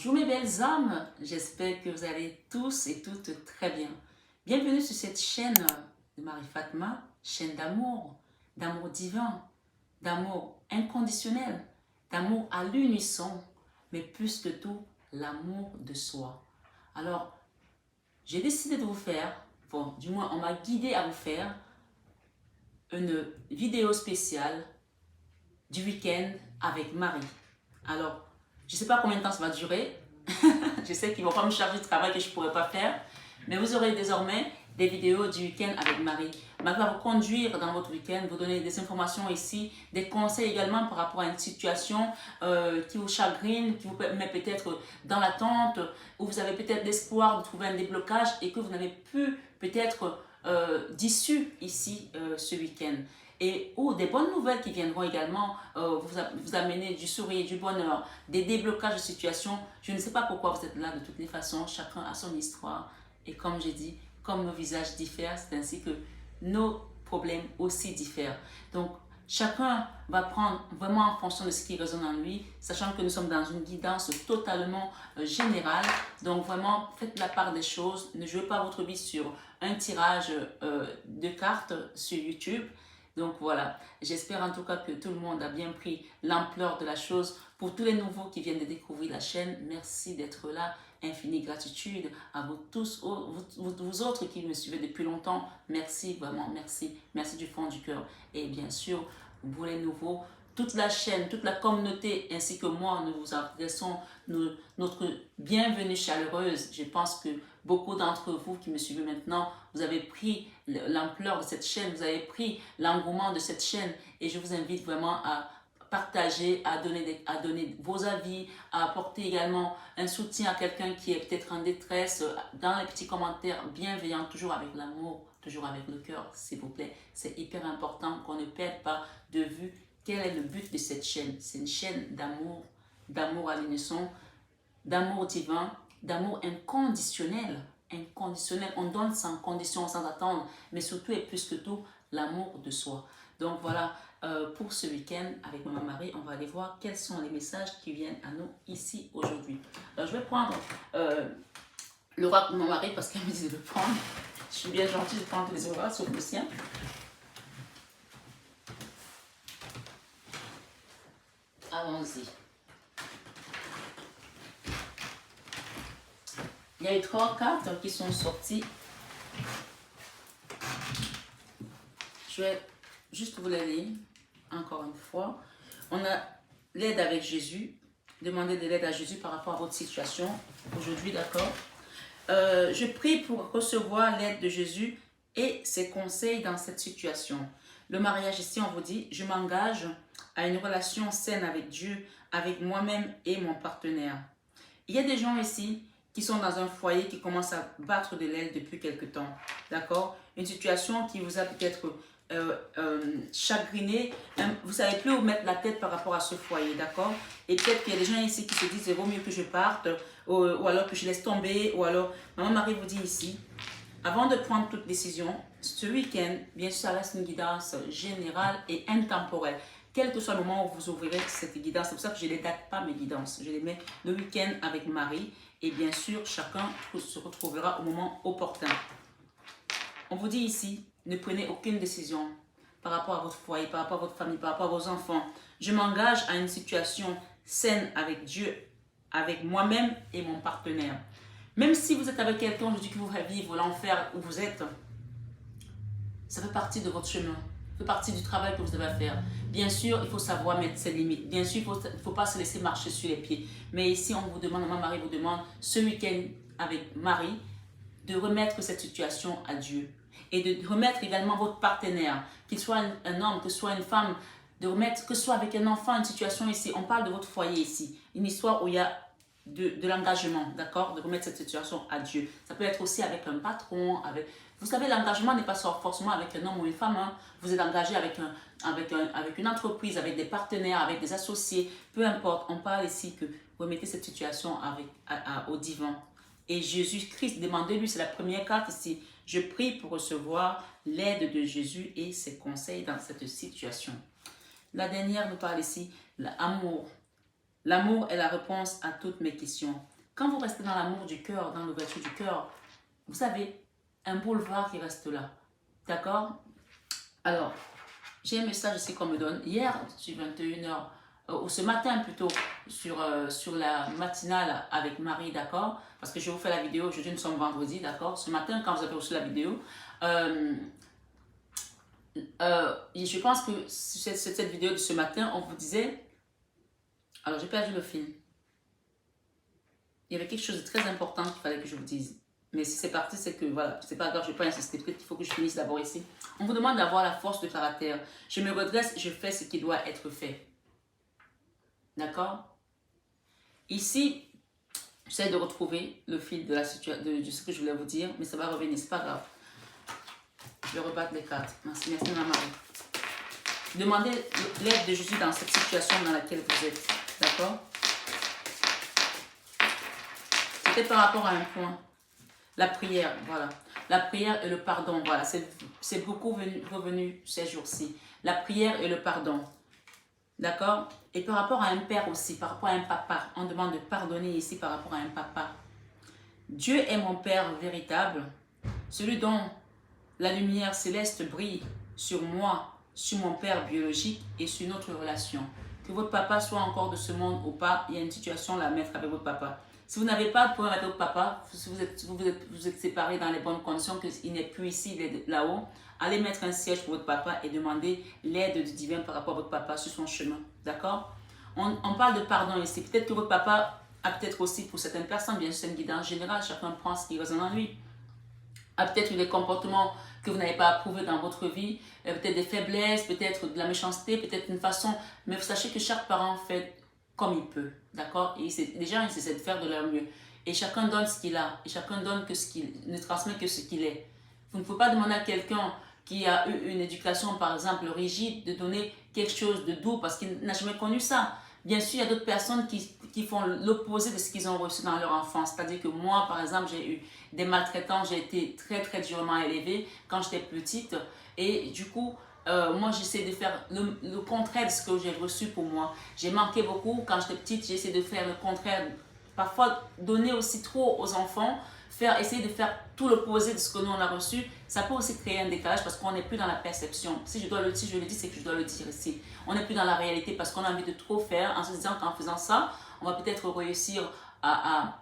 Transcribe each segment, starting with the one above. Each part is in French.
Bonjour mes belles âmes, j'espère que vous allez tous et toutes très bien. Bienvenue sur cette chaîne de Marie Fatma, chaîne d'amour divin, d'amour inconditionnel, d'amour à l'unisson, mais plus que tout, l'amour de soi. Alors, j'ai décidé de vous faire, bon, du moins on m'a guidé à vous faire une vidéo spéciale du week-end avec Marie. Alors, je ne sais pas combien de temps ça va durer. Je sais qu'ils ne vont pas me charger de travail que je ne pourrais pas faire. Mais vous aurez désormais des vidéos du week-end avec Marie. Marie va vous conduire dans votre week-end, vous donner des informations ici, des conseils également par rapport à une situation qui vous chagrine, qui vous met peut-être dans l'attente, où vous avez peut-être l'espoir de trouver un déblocage et que vous n'avez plus peut-être d'issue ici ce week-end. Et des bonnes nouvelles qui viendront également vous amener du sourire, du bonheur, des déblocages de situation. Je ne sais pas pourquoi vous êtes là de toutes les façons, chacun a son histoire. Et comme j'ai dit, comme nos visages diffèrent, c'est ainsi que nos problèmes aussi diffèrent. Donc, chacun va prendre vraiment en fonction de ce qui résonne en lui, sachant que nous sommes dans une guidance totalement générale. Donc, vraiment, faites la part des choses. Ne jouez pas votre vie sur un tirage de cartes sur YouTube. Donc voilà, j'espère en tout cas que tout le monde a bien pris l'ampleur de la chose. Pour tous les nouveaux qui viennent de découvrir la chaîne, merci d'être là. Infinie gratitude à vous tous, vous autres qui me suivez depuis longtemps. Merci, vraiment, merci. Merci du fond du cœur. Et bien sûr, vous les nouveaux, toute la chaîne, toute la communauté, ainsi que moi, nous vous adressons notre bienvenue chaleureuse. Je pense que beaucoup d'entre vous qui me suivez maintenant, vous avez pris l'ampleur de cette chaîne, vous avez pris l'engouement de cette chaîne et je vous invite vraiment à partager, à donner vos avis, à apporter également un soutien à quelqu'un qui est peut-être en détresse dans les petits commentaires bienveillants, toujours avec l'amour, toujours avec le cœur, s'il vous plaît. C'est hyper important qu'on ne perde pas de vue quel est le but de cette chaîne. C'est une chaîne d'amour, d'amour à l'unisson, d'amour divin, d'amour inconditionnel. Inconditionnel, on donne sans condition, sans attendre, mais surtout et plus que tout, l'amour de soi. Donc voilà, pour ce week-end, avec Maman Marie, on va aller voir quels sont les messages qui viennent à nous ici aujourd'hui. Alors je vais prendre l'oracle de Maman Marie parce qu'elle me dit de le prendre. Je suis bien gentille de prendre les oracles sur le sien. Allons-y. Il y a eu 3 cartes qui sont sorties. Je vais juste vous les lire encore une fois. On a l'aide avec Jésus. Demandez de l'aide à Jésus par rapport à votre situation aujourd'hui, d'accord? Je prie pour recevoir l'aide de Jésus et ses conseils dans cette situation. Le mariage ici, on vous dit, je m'engage à une relation saine avec Dieu, avec moi-même et mon partenaire. Il y a des gens ici qui sont dans un foyer qui commence à battre de l'aile depuis quelque temps, d'accord? Une situation qui vous a peut-être chagriné, vous ne savez plus où mettre la tête par rapport à ce foyer, d'accord? Et peut-être qu'il y a des gens ici qui se disent, il vaut mieux que je parte, ou alors que je laisse tomber, ou alors, Maman Marie vous dit ici, avant de prendre toute décision, ce week-end, bien sûr, ça reste une guidance générale et intemporelle. Quel que soit le moment où vous ouvrirez cette guidance, c'est pour ça que je ne les date pas mes guidances. Je les mets le week-end avec Marie et bien sûr, chacun se retrouvera au moment opportun. On vous dit ici, ne prenez aucune décision par rapport à votre foyer, par rapport à votre famille, par rapport à vos enfants. Je m'engage à une situation saine avec Dieu, avec moi-même et mon partenaire. Même si vous êtes avec quelqu'un aujourd'hui qui vous fait vivre l'enfer où vous êtes, ça fait partie de votre chemin, ça fait partie du travail que vous avez à faire. Bien sûr, il faut savoir mettre ses limites. Bien sûr, il ne faut pas se laisser marcher sur les pieds. Mais ici, on vous demande, Maman Marie vous demande, ce week-end avec Marie, de remettre cette situation à Dieu. Et de remettre également votre partenaire, qu'il soit un homme, que ce soit une femme, de remettre, que ce soit avec un enfant, une situation ici. On parle de votre foyer ici. Une histoire où il y a de l'engagement, d'accord? De remettre cette situation à Dieu. Ça peut être aussi avec un patron, avec... Vous savez, l'engagement n'est pas forcément avec un homme ou une femme. Hein. Vous êtes engagé avec une entreprise, avec des partenaires, avec des associés. Peu importe, on parle ici que remettez cette situation au divin. Et Jésus-Christ, demandez-lui, c'est la première carte ici. Je prie pour recevoir l'aide de Jésus et ses conseils dans cette situation. La dernière nous parle ici, l'amour. L'amour est la réponse à toutes mes questions. Quand vous restez dans l'amour du cœur, dans l'ouverture du cœur, vous avez un boulevard qui reste là. D'accord? Alors, j'ai un message ici qu'on me donne. Hier, sur 21h, ou ce matin plutôt, sur la matinale avec Marie, d'accord? Parce que je vous fais la vidéo, aujourd'hui nous sommes vendredi, d'accord? Ce matin, quand vous avez reçu la vidéo, je pense que cette vidéo de ce matin, on vous disait... Alors, j'ai perdu le fil. Il y avait quelque chose de très important qu'il fallait que je vous dise. Mais si c'est parti, c'est que voilà, c'est pas grave, je ne vais pas insister. Peut-être qu'il faut que je finisse d'abord ici. On vous demande d'avoir la force de caractère. Je me redresse, je fais ce qui doit être fait. D'accord? Ici, j'essaie de retrouver le fil de ce que je voulais vous dire, mais ça va revenir, c'est pas grave. Je vais rebattre les cartes. Merci, merci ma Marie. Demandez l'aide de Jésus dans cette situation dans laquelle vous êtes. D'accord? C'était par rapport à un point. La prière, voilà. La prière et le pardon, voilà. C'est beaucoup revenu ces jours-ci. La prière et le pardon. D'accord? Et par rapport à un père aussi, par rapport à un papa. On demande de pardonner ici par rapport à un papa. Dieu est mon Père véritable, celui dont la lumière céleste brille sur moi, sur mon Père biologique et sur notre relation. Que votre papa soit encore de ce monde ou pas, il y a une situation à mettre avec votre papa. Si vous n'avez pas de problème avec votre papa, si vous êtes séparés dans les bonnes conditions, qu'il n'est plus ici, il est là-haut, allez mettre un siège pour votre papa et demandez l'aide du divin par rapport à votre papa sur son chemin. D'accord? On parle de pardon ici. Peut-être que votre papa a peut-être aussi, pour certaines personnes, bien sûr, c'est une guidance générale, chacun prend ce qui résonne en lui, a peut-être eu des comportements que vous n'avez pas approuvés dans votre vie, peut-être des faiblesses, peut-être de la méchanceté, peut-être une façon, mais vous sachez que chaque parent fait comme il peut, d'accord? Et les gens, ils essaient de faire de leur mieux. Et chacun donne ce qu'il a, et chacun donne que ce qu'il ne transmet que ce qu'il est. Vous ne pouvez pas demander à quelqu'un qui a eu une éducation, par exemple, rigide, de donner quelque chose de doux parce qu'il n'a jamais connu ça. Bien sûr, il y a d'autres personnes qui font l'opposé de ce qu'ils ont reçu dans leur enfance. C'est-à-dire que moi, par exemple, j'ai eu des maltraitants, j'ai été très, très durement élevée quand j'étais petite. Et du coup, moi, j'essaie de faire le contraire de ce que j'ai reçu pour moi. J'ai manqué beaucoup. Quand j'étais petite, j'ai essayé de faire le contraire. Parfois, donner aussi trop aux enfants, essayer de faire tout l'opposé de ce que nous, on a reçu, ça peut aussi créer un décalage parce qu'on n'est plus dans la perception. Si je le dis, c'est que je dois le dire ici. On n'est plus dans la réalité parce qu'on a envie de trop faire en se disant qu'en faisant ça, on va peut-être réussir à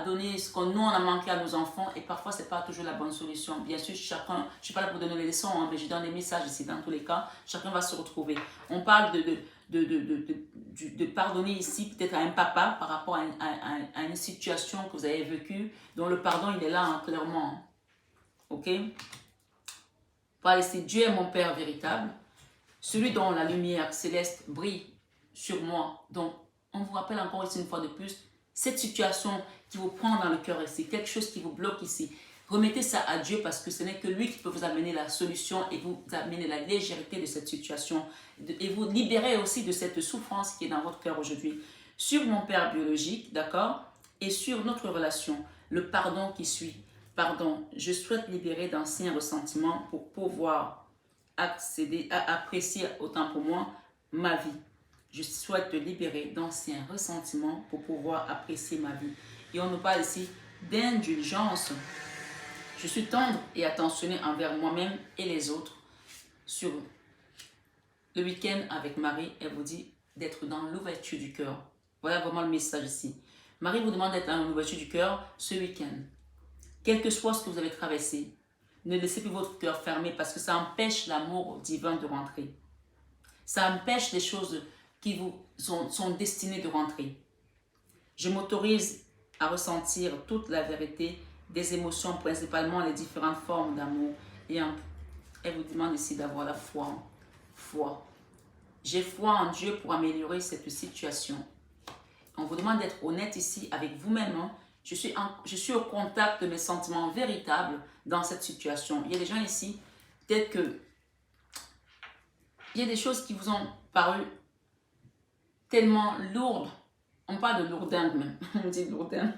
donner ce qu'on nous on a manqué à nos enfants et parfois c'est pas toujours la bonne solution. Bien sûr, chacun, je suis pas là pour donner les leçons, hein, mais je donne des messages ici dans tous les cas, chacun va se retrouver. On parle de pardonner ici peut-être à un papa par rapport à une situation que vous avez vécue, dont le pardon il est là hein, clairement. Ok? Par ici, Dieu est mon Père véritable, celui dont la lumière céleste brille sur moi. Donc, on vous rappelle encore ici une fois de plus, cette situation qui vous prend dans le cœur ici, quelque chose qui vous bloque ici, remettez ça à Dieu parce que ce n'est que lui qui peut vous amener la solution et vous amener la légèreté de cette situation et vous libérer aussi de cette souffrance qui est dans votre cœur aujourd'hui. Sur mon Père biologique, d'accord, et sur notre relation, le pardon qui suit. Pardon, je souhaite libérer d'anciens ressentiments pour pouvoir apprécier autant pour moi ma vie. Je souhaite te libérer d'anciens ressentiments pour pouvoir apprécier ma vie. Et on nous parle ici d'indulgence. Je suis tendre et attentionné envers moi-même et les autres. Sur le week-end avec Marie, elle vous dit d'être dans l'ouverture du cœur. Voilà vraiment le message ici. Marie vous demande d'être dans l'ouverture du cœur ce week-end. Quel que soit ce que vous avez traversé, ne laissez plus votre cœur fermé parce que ça empêche l'amour divin de rentrer. Ça empêche les choses qui vous sont destinées de rentrer. Je m'autorise à ressentir toute la vérité des émotions, principalement les différentes formes d'amour. Et elle vous demande ici d'avoir la foi. Foi. J'ai foi en Dieu pour améliorer cette situation. On vous demande d'être honnête ici avec vous-même. Hein. Je suis au contact de mes sentiments véritables dans cette situation. Il y a des gens ici, peut-être que il y a des choses qui vous ont paru tellement lourdes. On parle de lourdingue même. On dit lourdingue.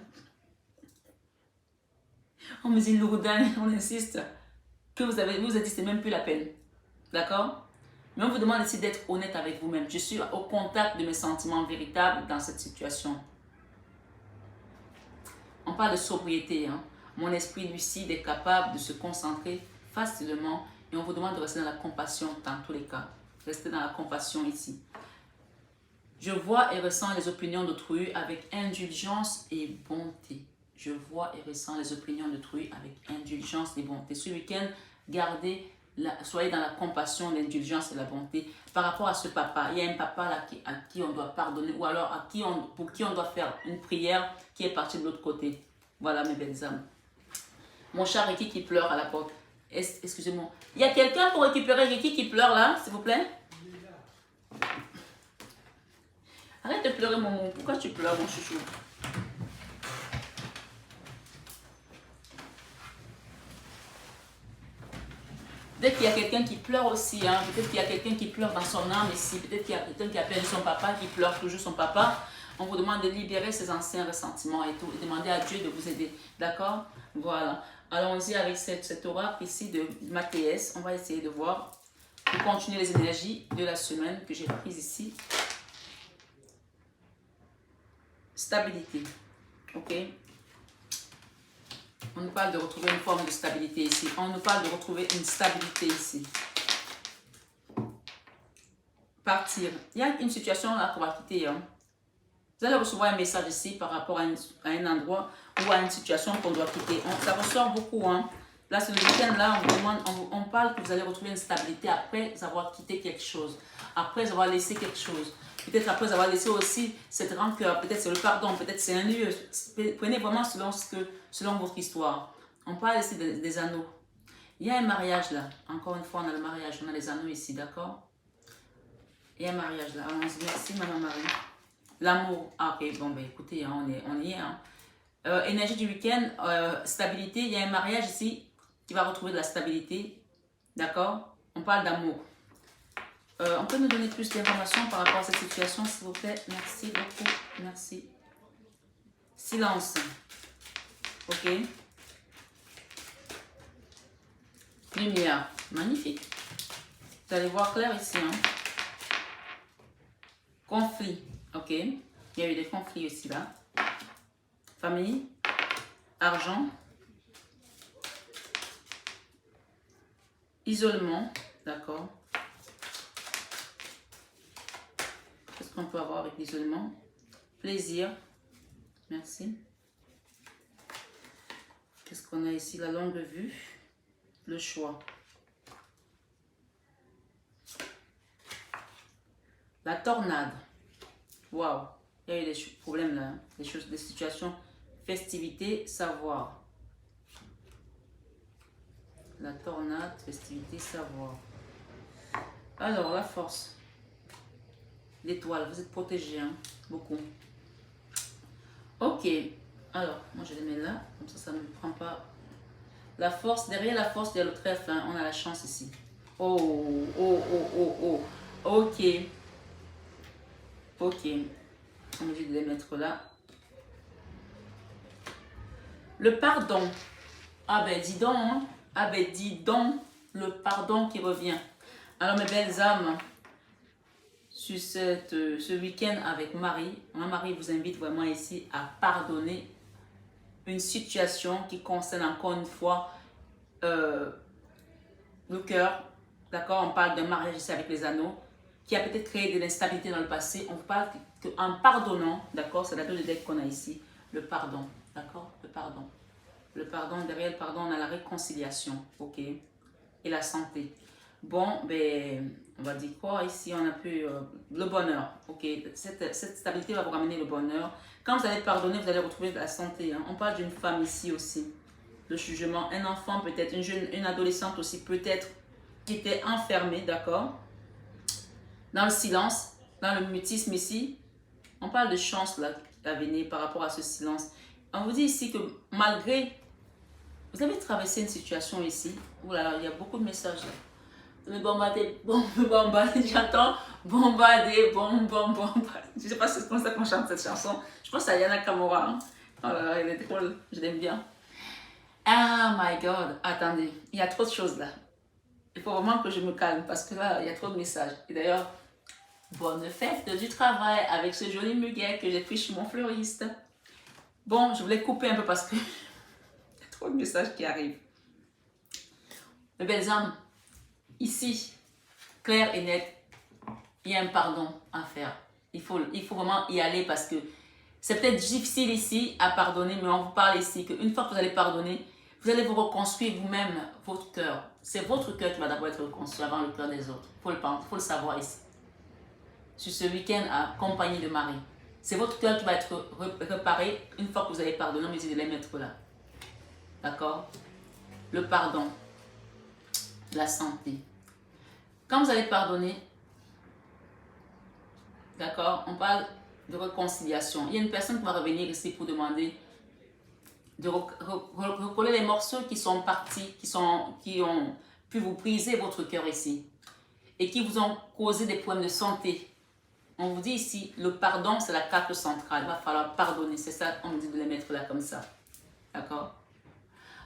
On me dit lourdingue, on insiste. Que vous êtes dit, c'est même plus la peine. D'accord? Mais on vous demande aussi d'être honnête avec vous-même. Je suis au contact de mes sentiments véritables dans cette situation. On parle de sobriété. Hein. Mon esprit lucide est capable de se concentrer facilement et on vous demande de rester dans la compassion dans tous les cas. Restez dans la compassion ici. Je vois et ressens les opinions d'autrui avec indulgence et bonté. Je vois et ressens les opinions d'autrui avec indulgence et bonté. Ce week-end, soyez dans la compassion, l'indulgence et la bonté par rapport à ce papa. Il y a un papa là à qui on doit pardonner ou alors pour qui on doit faire une prière qui est partie de l'autre côté. Voilà mes belles âmes. Mon chat Ricky qui pleure à la porte. Excusez-moi. Il y a quelqu'un pour récupérer Ricky qui pleure là, s'il vous plaît? Arrête de pleurer, maman. Pourquoi tu pleures, mon chouchou? Peut-être qu'il y a quelqu'un qui pleure aussi. Hein. Peut-être qu'il y a quelqu'un qui pleure dans son âme ici. Peut-être qu'il y a quelqu'un qui appelle son papa, qui pleure toujours son papa. On vous demande de libérer ces anciens ressentiments et tout. Et demander à Dieu de vous aider. D'accord? Voilà. Allons-y avec cet oracle ici de Mathias. On va essayer de voir. Pour continuer les énergies de la semaine que j'ai prises ici. Stabilité. Ok? On nous parle de retrouver une forme de stabilité ici. On nous parle de retrouver une stabilité ici. Partir. Il y a une situation là qu'on va quitter. Hein. Vous allez recevoir un message ici par rapport à un endroit ou à une situation qu'on doit quitter. Ça ressort beaucoup. Hein. Là, c'est le week-end, là, on parle que vous allez retrouver une stabilité après avoir quitté quelque chose. Après avoir laissé quelque chose. Peut-être après avoir laissé aussi cette rancœur. Peut-être c'est le pardon. Peut-être c'est un lieu. Prenez vraiment selon votre histoire. On parle ici des anneaux. Il y a un mariage là. Encore une fois, on a le mariage. On a les anneaux ici, d'accord? Il y a un mariage là. Allons-y. Merci, Madame Marie. L'amour. Ah, ok. Bon, ben écoutez, hein, on y est. Hein. Énergie du week-end. Stabilité. Il y a un mariage ici qui va retrouver de la stabilité. D'accord? On parle d'amour. On peut nous donner plus d'informations par rapport à cette situation, s'il vous plaît? Merci beaucoup. Merci. Silence. Ok. Lumière. Magnifique. Vous allez voir clair ici. Hein. Conflit. Ok. Il y a eu des conflits aussi là. Famille. Argent. Isolement. D'accord. Qu'est-ce qu'on peut avoir avec l'isolement? Plaisir. Merci. Qu'est-ce qu'on a ici? La longue vue. Le choix. La tornade. Waouh. Il y a eu des problèmes là. Des situations. Festivité, savoir. La tornade, festivité, savoir. Alors, la force. L'étoile, vous êtes protégé, hein, beaucoup. Ok, alors, moi je les mets là, comme ça ne me prend pas. La force, derrière la force, il y a le trèfle, hein, on a la chance ici. Oh, oh, oh, oh, oh, ok. Ok, on me dit de les mettre là. Le pardon. Ah ben dis donc, hein. Ah ben dis donc, le pardon qui revient. Alors mes belles âmes, sur ce week-end avec Marie. Marie vous invite vraiment ici à pardonner une situation qui concerne encore une fois le cœur. D'accord? On parle d'un mariage ici avec les anneaux qui a peut-être créé de l'instabilité dans le passé. On parle qu'en pardonnant, d'accord? C'est la deux de deck qu'on a ici. Le pardon. D'accord? Le pardon. Le pardon, derrière le pardon, on a la réconciliation. Ok? Et la santé. Bon, ben, on va dire quoi ici? On a pu le bonheur. Ok, cette stabilité va vous ramener le bonheur. Quand vous allez pardonner, vous allez retrouver la santé. Hein. On parle d'une femme ici aussi. Le jugement, un enfant peut-être, une adolescente aussi peut-être qui était enfermée, d'accord? Dans le silence, dans le mutisme ici. On parle de chance là à venir par rapport à ce silence. On vous dit ici que malgré, vous avez traversé une situation ici. Ouh là là, il y a beaucoup de messages là. Me bombarder, bombarder, j'entends bombarder, bombarder. Je sais pas si c'est comme ça qu'on chante cette chanson. Je pense à Yana Kamura. Hein. Oh là là, elle est drôle, je l'aime bien. Ah my god, attendez, il y a trop de choses là. il faut vraiment que je me calme parce que là, il y a trop de messages. Et d'ailleurs, bonne fête du travail avec ce joli muguet que j'ai pris chez mon fleuriste. Bon, je voulais couper un peu parce que il y a trop de messages qui arrivent. Mes belles âmes, ici, clair et net, il y a un pardon à faire. Il faut vraiment y aller parce que c'est peut-être difficile ici à pardonner, mais on vous parle ici qu'une fois que vous allez pardonner, vous allez vous reconstruire vous-même, votre cœur. C'est votre cœur qui va d'abord être reconstruit avant le cœur des autres. Il faut le savoir ici. Sur ce week-end accompagné de Marie, c'est votre cœur qui va être réparé une fois que vous allez pardonner, mais de les mettre là. D'accord? Le pardon, la santé. Quand vous allez pardonner, d'accord, on parle de réconciliation. Il y a une personne qui va revenir ici pour demander de recoller les morceaux qui sont partis, qui ont pu vous briser votre cœur ici et qui vous ont causé des problèmes de santé. On vous dit ici, le pardon, c'est la carte centrale. Il va falloir pardonner. C'est ça, on me dit de les mettre là comme ça. D'accord?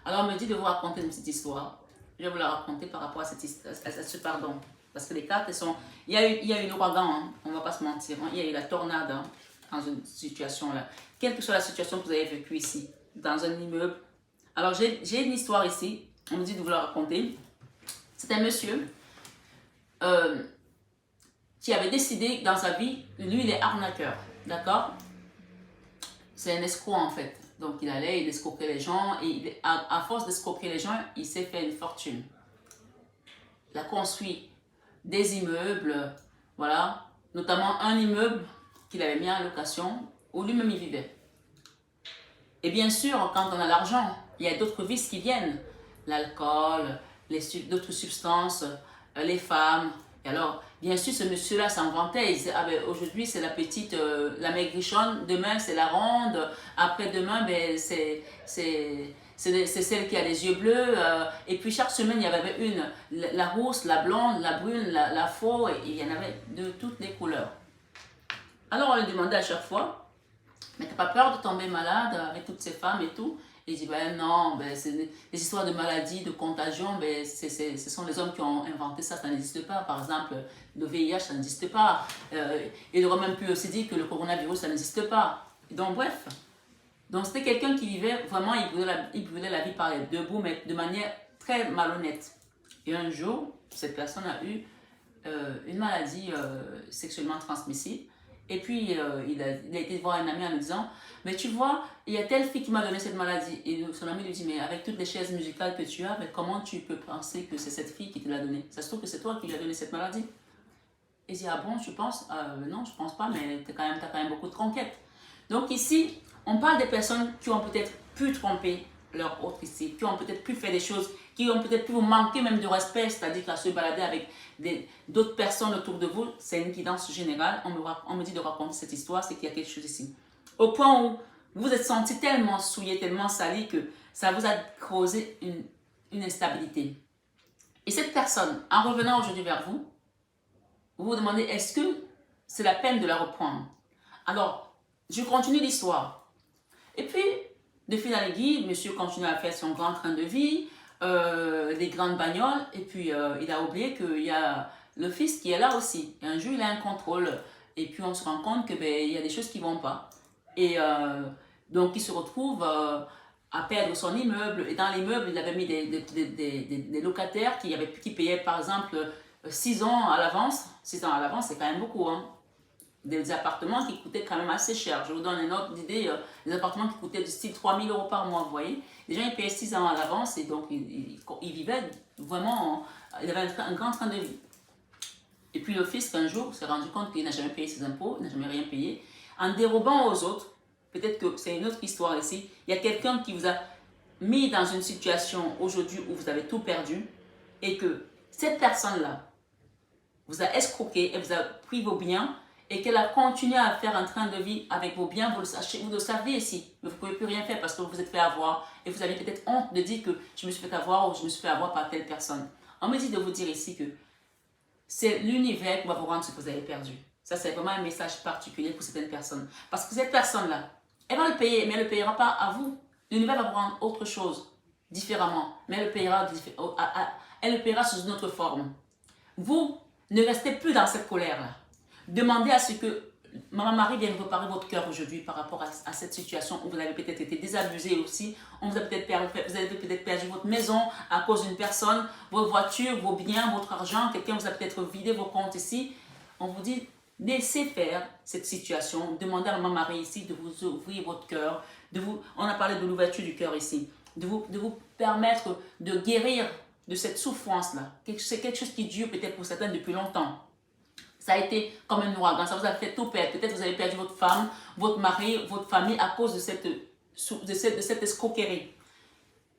Alors, on me dit de vous raconter une petite histoire. Je vais vous la raconter par rapport à ce pardon. Parce que les cartes sont... Il y a eu l'ouragan, hein, on ne va pas se mentir. Hein, il y a eu la tornade hein, dans une situation là. Quelle que soit la situation que vous avez vécue ici, dans un immeuble. Alors, j'ai une histoire ici. On me dit de vous la raconter. C'est un monsieur qui avait décidé dans sa vie, lui, il est arnaqueur. D'accord? C'est un escroc en fait. Donc, il escroquait les gens. Et à force d'escroquer les gens, il s'est fait une fortune. Il a construit des immeubles, voilà, notamment un immeuble qu'il avait mis en location où lui-même il vivait. Et bien sûr, quand on a l'argent, il y a d'autres vices qui viennent, l'alcool, d'autres substances, les femmes. Et alors, bien sûr, ce monsieur-là s'en vantait. Il disait, ah ben, aujourd'hui, c'est la petite, la maigrichonne, demain, c'est la ronde, après-demain, ben, c'est celle qui a les yeux bleus. Et puis, chaque semaine, il y avait une, la rousse, la blonde, la brune, la faux, et il y en avait de toutes les couleurs. Alors, on lui demandait à chaque fois, mais t'as pas peur de tomber malade avec toutes ces femmes et tout? Et il dit, ben non, ben, c'est des histoires de maladies, de contagion, ben, ce sont les hommes qui ont inventé ça, ça n'existe pas. Par exemple, le VIH, ça n'existe pas. Il aurait même pu aussi dire que le coronavirus, ça n'existe pas. Donc, bref. Donc, c'était quelqu'un qui vivait vraiment, il brûlait la vie par les deux bouts, mais de manière très malhonnête. Et un jour, cette personne a eu une maladie sexuellement transmissible. Et puis, il a été voir un ami en lui disant, mais tu vois, il y a telle fille qui m'a donné cette maladie. Et son ami lui dit, mais avec toutes les chaises musicales que tu as, mais comment tu peux penser que c'est cette fille qui te l'a donnée? Ça se trouve que c'est toi qui lui as donné cette maladie. Et il dit, ah bon, tu penses? Non, je pense pas, mais t'as quand même beaucoup de conquêtes. Donc ici, on parle des personnes qui ont peut-être pu tromper leur autre ici, qui ont peut-être pu faire des choses, qui ont peut-être pu vous manquer même de respect, c'est-à-dire qu'à se balader avec d'autres personnes autour de vous, c'est une guidance générale. On me dit de raconter cette histoire, c'est qu'il y a quelque chose ici. Au point où vous vous êtes senti tellement souillé, tellement sali que ça vous a causé une instabilité. Et cette personne, en revenant aujourd'hui vers vous, vous vous demandez, est-ce que c'est la peine de la reprendre? Alors, je continue l'histoire. Et puis, de fil en aiguille, monsieur continue à faire son grand train de vie, des grandes bagnoles, et puis il a oublié qu'il y a le fils qui est là aussi. Et un jour, il a un contrôle, et puis on se rend compte que il y a des choses qui ne vont pas. Et donc, il se retrouve à perdre son immeuble. Et dans l'immeuble, il avait mis des locataires qui payaient, par exemple, 6 ans à l'avance. 6 ans à l'avance, c'est quand même beaucoup, hein. Des appartements qui coûtaient quand même assez cher. Je vous donne une autre idée, des appartements qui coûtaient du style 3 000 € par mois, vous voyez. Les gens, ils payaient 6 ans à l'avance et donc ils vivaient vraiment, il avait un grand train de vie. Et puis le fils, un jour, s'est rendu compte qu'il n'a jamais payé ses impôts, il n'a jamais rien payé. En dérobant aux autres, peut-être que c'est une autre histoire ici, il y a quelqu'un qui vous a mis dans une situation aujourd'hui où vous avez tout perdu et que cette personne-là vous a escroqué et vous a pris vos biens et qu'elle a continué à faire un train de vie avec vos biens, vous le savez ici, mais vous ne pouvez plus rien faire parce que vous vous êtes fait avoir et vous avez peut-être honte de dire que je me suis fait avoir ou je me suis fait avoir par telle personne. On me dit de vous dire ici que c'est l'univers qui va vous rendre ce que vous avez perdu. Ça, c'est vraiment un message particulier pour certaines personnes. Parce que cette personne-là, elle va le payer, mais elle ne le payera pas à vous. L'univers va vous rendre autre chose, différemment, mais elle le payera elle le paiera sous une autre forme. Vous ne restez plus dans cette colère-là. Demandez à ce que Maman Marie vienne réparer votre cœur aujourd'hui par rapport à cette situation où vous avez peut-être été désabusé aussi. On vous a peut-être perdu votre maison à cause d'une personne, vos voitures, vos biens, votre argent. Quelqu'un vous a peut-être vidé vos comptes ici. On vous dit, laissez faire cette situation. Demandez à Maman Marie ici de vous ouvrir votre cœur. On a parlé de l'ouverture du cœur ici. De vous permettre de guérir de cette souffrance-là. C'est quelque chose qui dure peut-être pour certains depuis longtemps. Ça a été comme un ouragan, ça vous a fait tout perdre. Peut-être vous avez perdu votre femme, votre mari, votre famille à cause de cette escroquerie.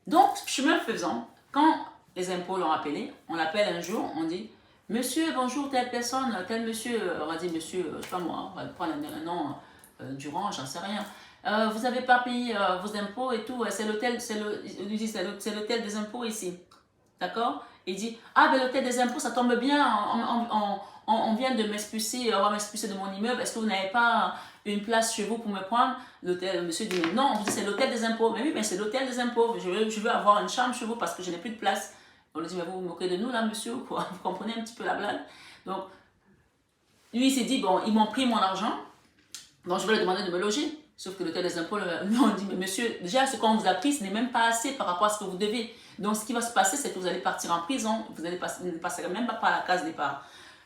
Donc, chemin faisant, quand les impôts l'ont appelé, on l'appelle un jour, on dit « Monsieur, bonjour, telle personne, tel monsieur, on va dire monsieur, je sais pas moi, on va prendre un nom, Durand, j'en sais rien. Vous n'avez pas payé vos impôts et tout, c'est l'hôtel des impôts ici. » D'accord? Il dit, ah ben l'hôtel des impôts, ça tombe bien, on vient de m'expulser, on va m'expulser de mon immeuble, est-ce que vous n'avez pas une place chez vous pour me prendre? Le monsieur dit, non, c'est l'hôtel des impôts. Mais oui, mais c'est l'hôtel des impôts, je veux avoir une chambre chez vous parce que je n'ai plus de place. On lui dit, mais vous vous moquez de nous là, monsieur, ou quoi? Vous comprenez un petit peu la blague? Donc, lui, il s'est dit, bon, ils m'ont pris mon argent, donc je vais leur demander de me loger. Sauf que l'hôtel des impôts, on dit, mais monsieur, déjà ce qu'on vous a pris, ce n'est même pas assez par rapport à ce que vous devez. Donc ce qui va se passer, c'est que vous allez partir en prison, vous ne passerez même pas par la case départ.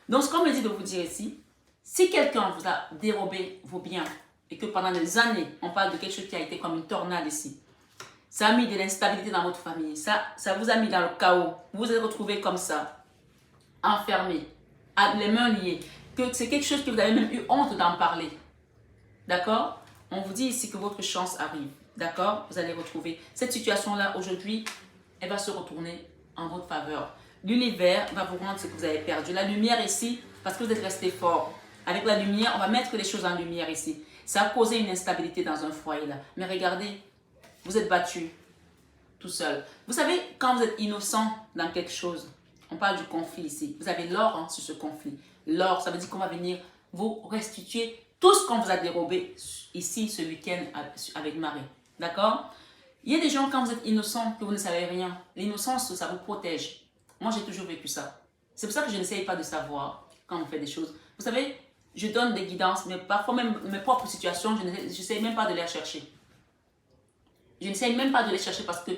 Donc ce qu'on me dit de vous dire ici, si quelqu'un vous a dérobé vos biens et que pendant des années, on parle de quelque chose qui a été comme une tornade ici, ça a mis de l'instabilité dans votre famille, ça vous a mis dans le chaos, vous vous êtes retrouvé comme ça, enfermé, les mains liées, que c'est quelque chose que vous avez même eu honte d'en parler. D'accord? On vous dit ici que votre chance arrive. D'accord? Vous allez retrouver cette situation-là aujourd'hui, elle va se retourner en votre faveur. L'univers va vous rendre ce que vous avez perdu. La lumière ici, parce que vous êtes resté fort. Avec la lumière, on va mettre les choses en lumière ici. Ça a causé une instabilité dans un foyer là. Mais regardez, vous êtes battu tout seul. Vous savez, quand vous êtes innocent dans quelque chose, on parle du conflit ici. Vous avez l'or sur ce conflit. L'or, ça veut dire qu'on va venir vous restituer tout ce qu'on vous a dérobé ici ce week-end avec Marie. D'accord? Il y a des gens, quand vous êtes innocent, que vous ne savez rien. L'innocence, ça vous protège. Moi, j'ai toujours vécu ça. C'est pour ça que je n'essaye pas de savoir quand on fait des choses. Vous savez, je donne des guidances, mais parfois même mes propres situations, je n'essaye même pas de les chercher. Je n'essaye même pas de les chercher parce que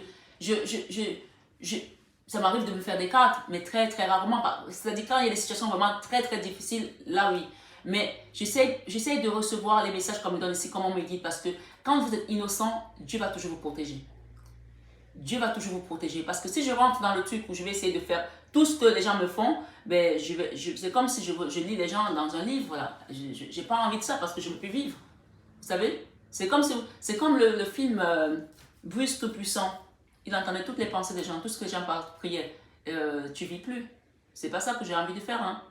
ça m'arrive de me faire des cartes, mais très, très rarement. C'est-à-dire quand il y a des situations vraiment très, très difficiles, là oui. Mais j'essaie de recevoir les messages comme me donne ici, comme on me dit, parce que quand vous êtes innocent, Dieu va toujours vous protéger. Dieu va toujours vous protéger. Parce que si je rentre dans le truc où je vais essayer de faire tout ce que les gens me font, ben c'est comme si je lis les gens dans un livre. Voilà. Je n'ai pas envie de ça parce que je ne peux plus vivre. Vous savez? C'est comme le film Bruce Tout-Puissant. Il entendait toutes les pensées des gens, tout ce que les gens priaient. Tu vis plus. C'est pas ça que j'ai envie de faire. Hein.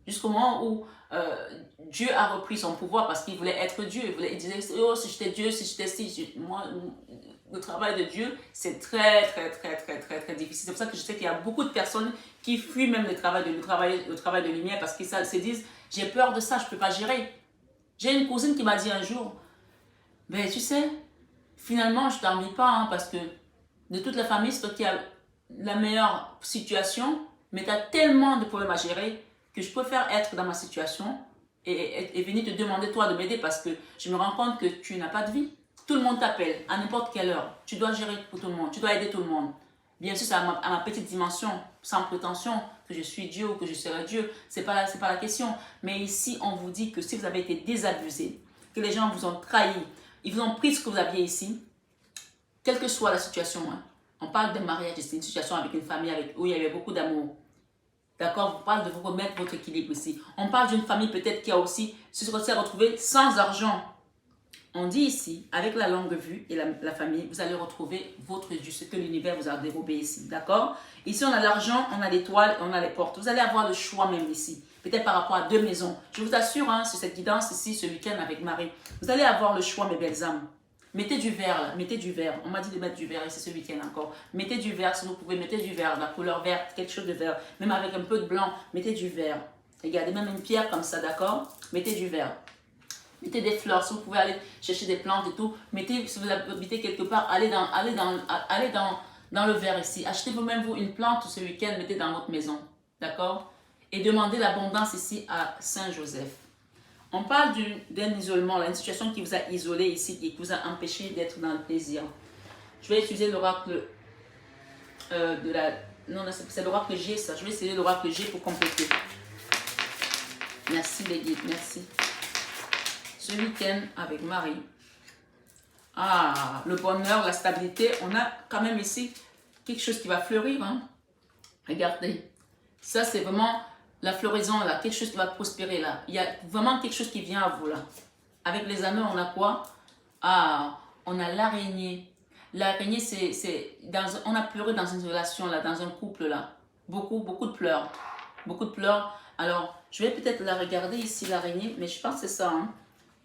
Jusqu'au moment où Dieu a repris son pouvoir parce qu'il voulait être Dieu. Il disait, oh, si j'étais Dieu, si j'étais si. Moi, le travail de Dieu, c'est très, très, très, très, très, très difficile. C'est pour ça que je sais qu'il y a beaucoup de personnes qui fuient même le travail de lumière parce qu'ils se disent, j'ai peur de ça, je ne peux pas gérer. J'ai une cousine qui m'a dit un jour, ben tu sais, finalement, je ne t'envie pas hein, parce que de toute la famille, c'est toi qui as la meilleure situation, mais tu as tellement de problèmes à gérer que je préfère être dans ma situation et venir te demander toi de m'aider parce que je me rends compte que tu n'as pas de vie. Tout le monde t'appelle à n'importe quelle heure. Tu dois gérer pour tout le monde, tu dois aider tout le monde. Bien sûr, c'est à ma petite dimension, sans prétention que je suis Dieu ou que je serai Dieu. C'est pas la question. Mais ici, on vous dit que si vous avez été désabusé, que les gens vous ont trahi, ils vous ont pris ce que vous aviez ici, quelle que soit la situation, hein, on parle de mariage, c'est une situation avec une famille où il y avait beaucoup d'amour. D'accord? On parle de vous remettre votre équilibre ici. On parle d'une famille peut-être qui a aussi se retrouvée sans argent. On dit ici, avec la longue vue et la famille, vous allez retrouver votre Dieu, ce que l'univers vous a dérobé ici. D'accord? Ici, on a l'argent, on a l'étoile, on a les portes. Vous allez avoir le choix même ici. Peut-être par rapport à 2 maisons. Je vous assure, hein, sur cette guidance ici, ce week-end avec Marie, vous allez avoir le choix, mes belles âmes. Mettez du vert là, mettez du vert. On m'a dit de mettre du vert ici ce week-end encore. Mettez du vert si vous pouvez, mettez du vert, la couleur verte, quelque chose de vert. Même avec un peu de blanc, mettez du vert. Regardez, même une pierre comme ça, d'accord? Mettez du vert. Mettez des fleurs, si vous pouvez aller chercher des plantes et tout. Mettez, si vous habitez quelque part, allez dans dans le verre ici. Achetez vous-même vous une plante ce week-end, mettez dans votre maison. D'accord? Et demandez l'abondance ici à Saint Joseph. On parle d'un isolement, là, une situation qui vous a isolé ici, qui vous a empêché d'être dans le plaisir. Je vais utiliser l'oracle de la... Non, c'est l'oracle G, ça. Je vais essayer l'oracle G pour compléter. Merci les guides, merci. Ce week-end avec Marie. Ah, le bonheur, la stabilité. On a quand même ici quelque chose qui va fleurir. Hein. Regardez. Ça, c'est vraiment la floraison, là. Quelque chose qui va prospérer, là. Il y a vraiment quelque chose qui vient à vous, là. Avec les anneaux, on a quoi? Ah, on a l'araignée. L'araignée, on a pleuré dans une relation, là, dans un couple, là. Beaucoup de pleurs. Beaucoup de pleurs. Alors, je vais peut-être la regarder ici, l'araignée, mais je pense que c'est ça. Hein.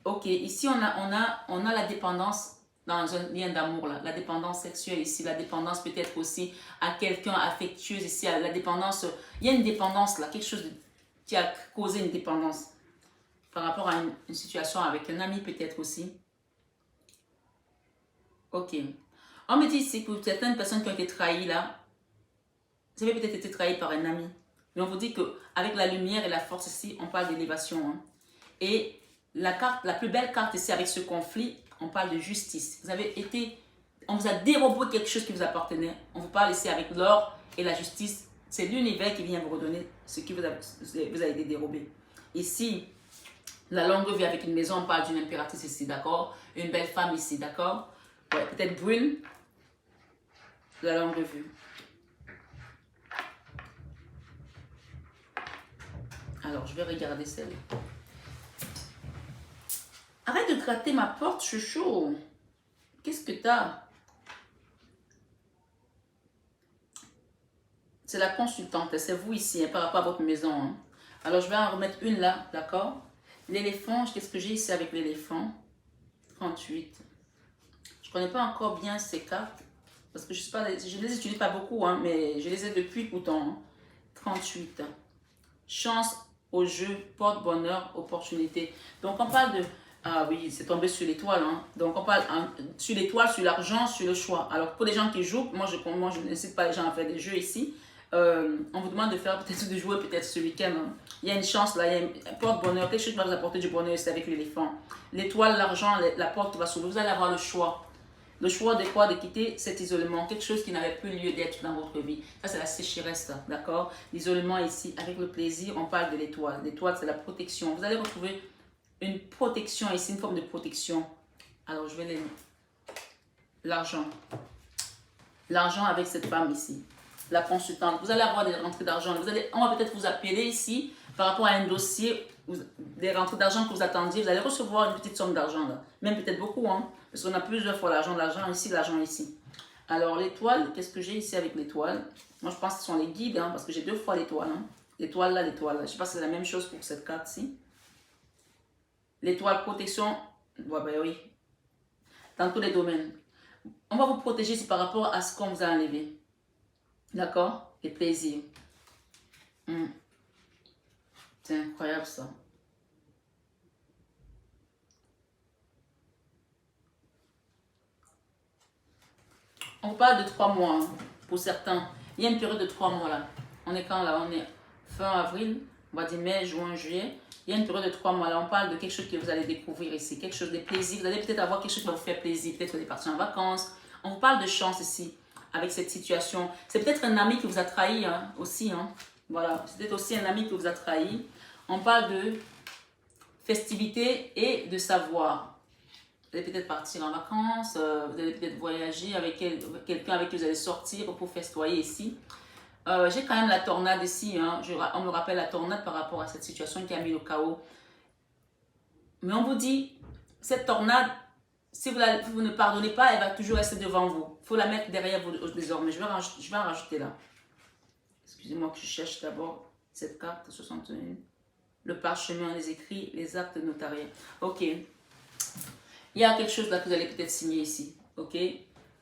Ok, ici, on a la dépendance dans un lien d'amour, là. La dépendance sexuelle ici, la dépendance peut-être aussi à quelqu'un affectueuse ici, la dépendance. Il y a une dépendance, là, quelque chose qui a causé une dépendance par rapport à une situation avec un ami peut-être aussi. Ok. On me dit ici que certaines personnes qui ont été trahies là, vous avez peut-être été trahi par un ami. Mais on vous dit qu'avec la lumière et la force ici, on parle d'élévation. Hein. Et la plus belle carte ici avec ce conflit, on parle de justice. On vous a dérobé quelque chose qui vous appartenait. On vous parle ici avec l'or et la justice. C'est l'univers qui vient vous redonner ce qui vous a été dérobé. Ici, la longue vie avec une maison, on parle d'une impératrice ici, d'accord? Une belle femme ici, d'accord? Ouais, peut-être brune. La longue vue. Alors, je vais regarder celle. Arrête de gratter ma porte, chouchou. Qu'est-ce que t'as? C'est la consultante, c'est vous ici, hein, par rapport à votre maison. Hein. Alors, je vais en remettre une là, d'accord? L'éléphant, qu'est-ce que j'ai ici avec l'éléphant? 38. Je ne connais pas encore bien ces cartes, parce que je ne les utilise pas beaucoup, hein, mais je les ai depuis pourtant. Hein. 38. Chance au jeu, porte-bonheur, opportunité. Donc, on parle de... Ah oui, c'est tombé sur l'étoile. Hein. Donc, on parle sur l'étoile, sur l'argent, sur le choix. Alors, pour les gens qui jouent, moi, je n'incite pas les gens à faire des jeux ici. On vous demande de faire peut-être de jouer peut-être ce week-end. Hein. Il y a une chance là, il y a une porte-bonheur. Quelque chose qui va vous apporter du bonheur, c'est avec l'éléphant. L'étoile, l'argent, la porte va s'ouvrir. Vous allez avoir le choix. Le choix de quoi? De quitter cet isolement, quelque chose qui n'avait plus lieu d'être dans votre vie. Ça, c'est la sécheresse, d'accord? L'isolement ici, avec le plaisir, on parle de l'étoile. L'étoile, c'est la protection. Vous allez retrouver une protection ici, une forme de protection. Alors, je vais les... L'argent. L'argent avec cette femme ici. La consultante. Vous allez avoir des rentrées d'argent. On va peut-être vous appeler ici par rapport à un dossier, des rentrées d'argent que vous attendiez. Vous allez recevoir une petite somme d'argent, là. Même peut-être beaucoup, hein. Parce qu'on a plusieurs fois l'argent ici. Alors, l'étoile, qu'est-ce que j'ai ici avec l'étoile? Moi, je pense que ce sont les guides, hein, parce que j'ai deux fois l'étoile. Hein. L'étoile là, l'étoile là. Je ne sais pas si c'est la même chose pour cette carte-ci. L'étoile protection, ouais, ben oui, dans tous les domaines. On va vous protéger ici par rapport à ce qu'on vous a enlevé. D'accord? Les plaisirs. C'est incroyable ça. On parle de 3 mois hein, pour certains. Il y a une période de 3 mois là. On est quand là? On est fin avril, on va dire mai, juin, juillet. Il y a une période de 3 mois là. On parle de quelque chose que vous allez découvrir ici. Quelque chose de plaisir. Vous allez peut-être avoir quelque chose qui va vous faire plaisir. Peut-être des parties en vacances. On vous parle de chance ici avec cette situation. C'est peut-être un ami qui vous a trahi hein, aussi. Hein. Voilà. C'est peut-être aussi un ami qui vous a trahi. On parle de festivité et de savoir. Vous allez peut-être partir en vacances, vous allez peut-être voyager avec quelqu'un avec qui vous allez sortir pour festoyer ici. J'ai quand même la tornade ici, hein. On me rappelle la tornade par rapport à cette situation qui a mis le chaos. Mais on vous dit, cette tornade, si vous ne pardonnez pas, elle va toujours rester devant vous. Il faut la mettre derrière vous désormais. Je vais en rajouter là. Excusez-moi que je cherche d'abord cette carte 61. Le parchemin, les écrits, les actes notariés. Ok. Il y a quelque chose là que vous allez peut-être signer ici, ok?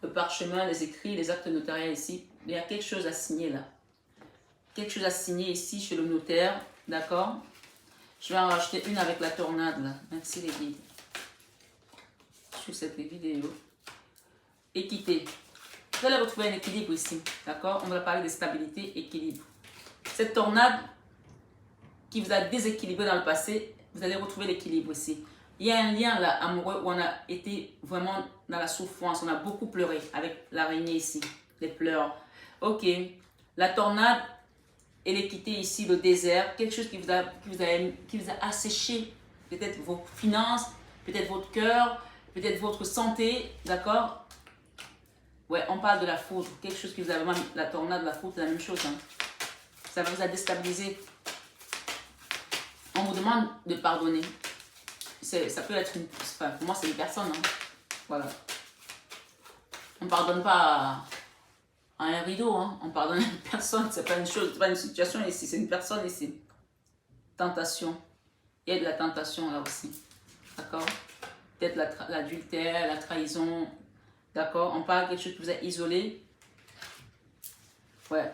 Le parchemin, les écrits, les actes notariés ici. Il y a quelque chose à signer là. Quelque chose à signer ici chez le notaire, d'accord? Je vais en rajouter une avec la tornade là. Merci les guides. Sur cette vidéo. Équité. Vous allez retrouver un équilibre ici. D'accord? On va parler de stabilité, équilibre. Cette tornade qui vous a déséquilibré dans le passé, vous allez retrouver l'équilibre ici. Il y a un lien là, amoureux où on a été vraiment dans la souffrance. On a beaucoup pleuré avec l'araignée ici. Les pleurs. Ok. La tornade et l'équité ici, le désert. Quelque chose qui vous a asséché. Peut-être vos finances, peut-être votre cœur, peut-être votre santé. D'accord? Ouais, on parle de la foudre. Quelque chose qui vous a vraiment... La tornade, la foudre, c'est la même chose. Hein. Ça vous a déstabilisé. On vous demande de pardonner. Ça peut être une... Enfin, pour moi, c'est une personne. Hein. Voilà. On ne pardonne pas à un rideau. Hein. On pardonne à une personne. Ce n'est pas une chose, c'est pas une situation ici. C'est une personne ici. Tentation. Il y a de la tentation là aussi. D'accord? Peut-être l'adultère, la trahison. D'accord? On parle de quelque chose qui vous a isolé. Ouais.